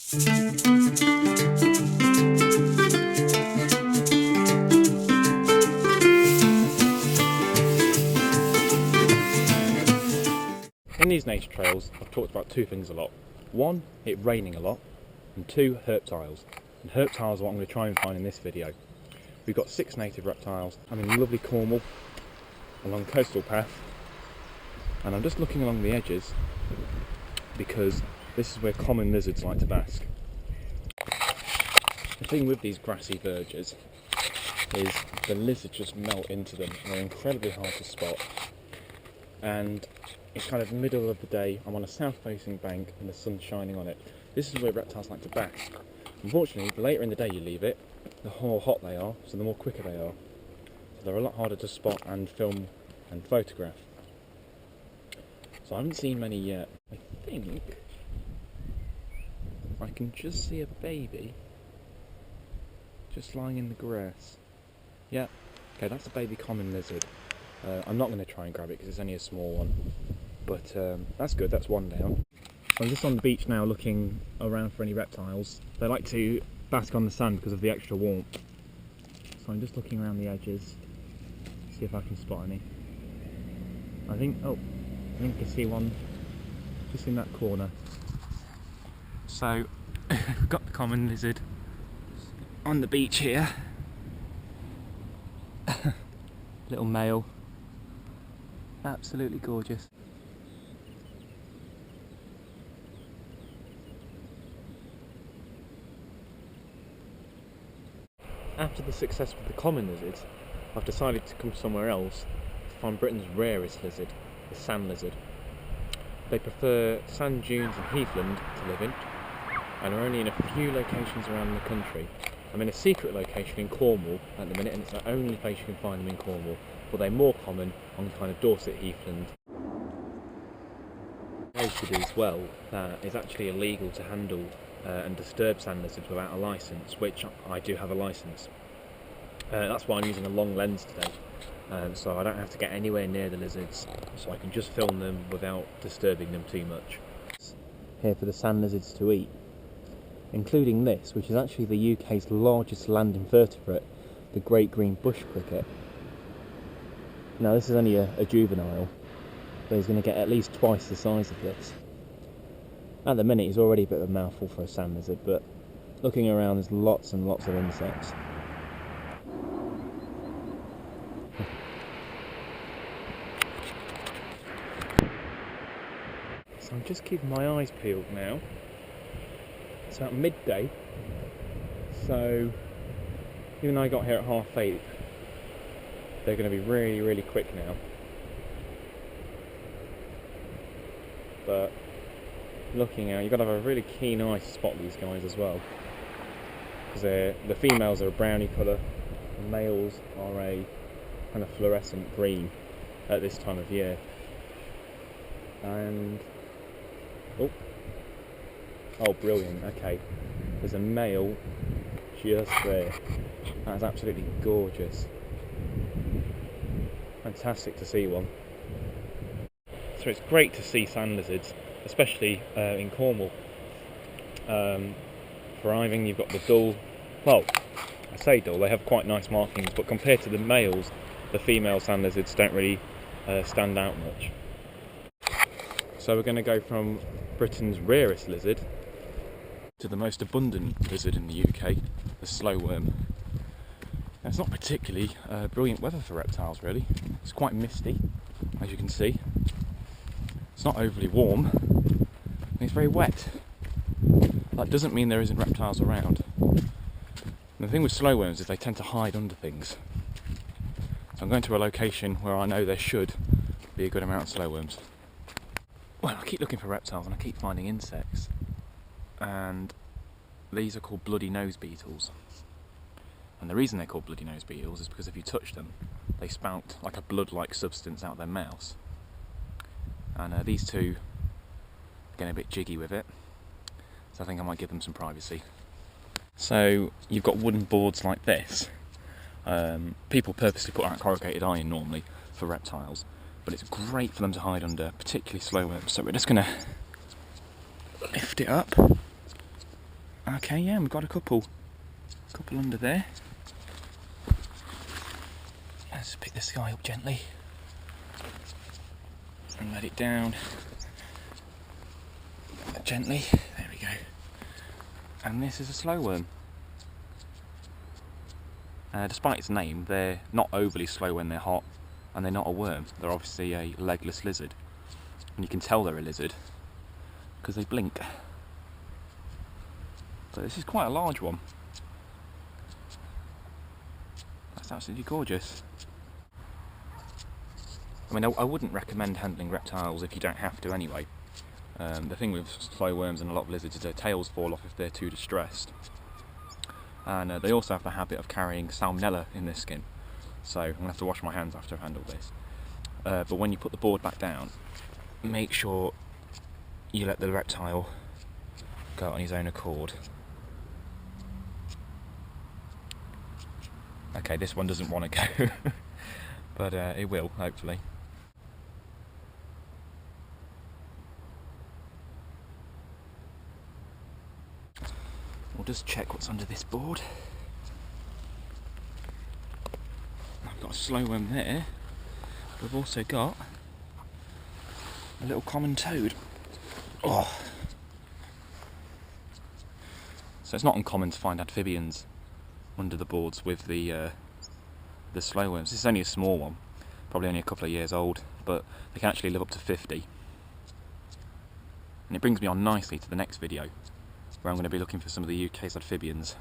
In these nature trails, I've talked about two things a lot. One, it raining a lot, and two, reptiles. And reptiles are what I'm going to try and find in this video. We've got 6 native reptiles. I'm in lovely Cornwall, along a coastal path, and I'm just looking along the edges because this is where common lizards like to bask. The thing with these grassy verges is the lizards just melt into them and they're incredibly hard to spot. And it's kind of middle of the day, I'm on a south-facing bank and the sun's shining on it. This is where reptiles like to bask. Unfortunately, the later in the day you leave it, the more hot they are, so the more quicker they are. So they're a lot harder to spot and film and photograph. So I haven't seen many yet. I think I can just see a baby just lying in the grass. Yeah, okay, that's a baby common lizard. I'm not going to try and grab it because it's only a small one. But that's good, that's one down. I'm just on the beach now looking around for any reptiles. They like to bask on the sand because of the extra warmth. So I'm just looking around the edges, see if I can spot any. I think I can see one just in that corner. So, we've got the common lizard on the beach here. Little male. Absolutely gorgeous. After the success with the common lizards, I've decided to come somewhere else to find Britain's rarest lizard, the sand lizard. They prefer sand dunes and heathland to live in, and are only in a few locations around the country. I'm in a secret location in Cornwall at the minute, and it's the only place you can find them in Cornwall, but they're more common on kind of Dorset heathland. Noted as well that it's actually illegal to handle and disturb sand lizards without a licence, which I do have a licence. That's why I'm using a long lens today, so I don't have to get anywhere near the lizards, so I can just film them without disturbing them too much. Here for the sand lizards to eat, including this, which is actually the UK's largest land invertebrate, the great green bush cricket. Now this is only a juvenile, but he's going to get at least twice the size of this. At the minute he's already a bit of a mouthful for a sand lizard, but looking around there's lots and lots of insects. So I'm just keeping my eyes peeled now. It's about midday, so even though I got here at 8:30, they're going to be really, really quick now. But looking out, you've got to have a really keen eye to spot these guys as well, because the females are a brownie colour, the males are a kind of fluorescent green at this time of year. And oh brilliant, okay, there's a male just there. That's absolutely gorgeous. Fantastic to see one. So it's great to see sand lizards, especially in Cornwall. Thriving, you've got the dull, well, I say dull, they have quite nice markings, but compared to the males, the female sand lizards don't really stand out much. So we're going to go from Britain's rarest lizard to the most abundant lizard in the UK, the slow worm. Now, it's not particularly brilliant weather for reptiles really. It's quite misty, as you can see. It's not overly warm, and it's very wet. That doesn't mean there isn't reptiles around. And the thing with slow worms is they tend to hide under things. So I'm going to a location where I know there should be a good amount of slow worms. Well, I keep looking for reptiles and I keep finding insects. And these are called bloody nose beetles. And the reason they're called bloody nose beetles is because if you touch them, they spout like a blood-like substance out their mouths. And these two are getting a bit jiggy with it, so I think I might give them some privacy. So you've got wooden boards like this. People purposely put out corrugated iron normally for reptiles, but it's great for them to hide under, particularly slow worms. So we're just going to lift it up Okay, yeah, we've got a couple under there. Let's pick this guy up gently and let it down gently. There we go. And this is a slow worm. Despite its name, they're not overly slow when they're hot, and they're not a worm. They're obviously a legless lizard, and you can tell they're a lizard because they blink. So this is quite a large one. That's absolutely gorgeous. I mean, I wouldn't recommend handling reptiles if you don't have to anyway. The thing with slow worms and a lot of lizards is their tails fall off if they're too distressed. And they also have the habit of carrying salmonella in their skin. So I'm going to have to wash my hands after I've handled this. But when you put the board back down, make sure you let the reptile go on his own accord. Okay, this one doesn't want to go, but it will, hopefully. We'll just check what's under this board. I've got a slow worm there, but I've also got a little common toad. Oh. So it's not uncommon to find amphibians under the boards with the slow worms. This is only a small one, probably only a couple of years old, but they can actually live up to 50. And it brings me on nicely to the next video, where I'm going to be looking for some of the UK's amphibians.